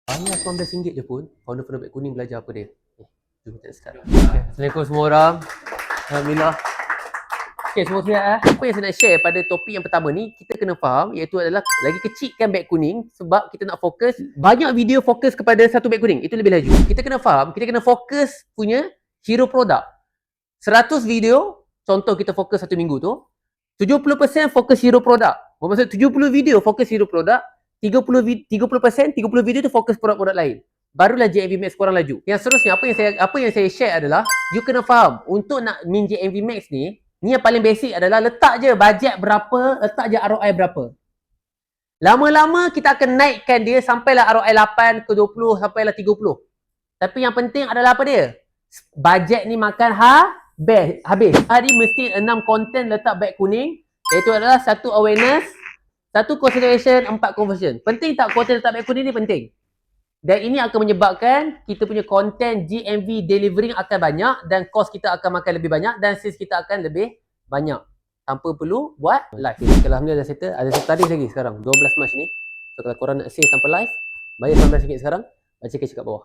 Bayar RM19 je pun, founder-founder beg kuning belajar apa dia. Jom kita start. Okay. Assalamualaikum semua orang. Alhamdulillah. Okay, semua sihat. Apa yang saya nak share pada topik yang pertama ni, kita kena faham iaitu adalah lagi kecilkan beg kuning sebab kita nak fokus, banyak video fokus kepada satu beg kuning, itu lebih laju. Kita kena faham, kita kena fokus punya hero produk. 100 video, contoh kita fokus satu minggu tu, 70% fokus hero produk. Maksud 70 video fokus hero produk, 30 video tu fokus produk-produk lain. Barulah JMV Max korang laju. Yang seterusnya, apa yang saya share adalah, you kena faham, untuk nak min JMV Max ni yang paling basic adalah letak je bajet berapa, letak je ROI berapa. Lama-lama kita akan naikkan dia sampailah ROI 8 ke 20, sampailah 30. Tapi yang penting adalah apa dia? Bajet ni makan habis. Hari mesti 6 konten letak beg kuning, iaitu adalah 1 awareness, 1 consideration, 4 conversion. Penting tak konten letak beg kuning ni? Penting. Dan ini akan menyebabkan kita punya konten GMV delivering akan banyak dan cost kita akan makan lebih banyak dan sales kita akan lebih banyak tanpa perlu buat live. Okay, alhamdulillah dah settle. Ada satu tarikh lagi sekarang 12 Mac ni. So kalau korang nak sales tanpa live, bayar RM19 sekarang, baca kat bawah.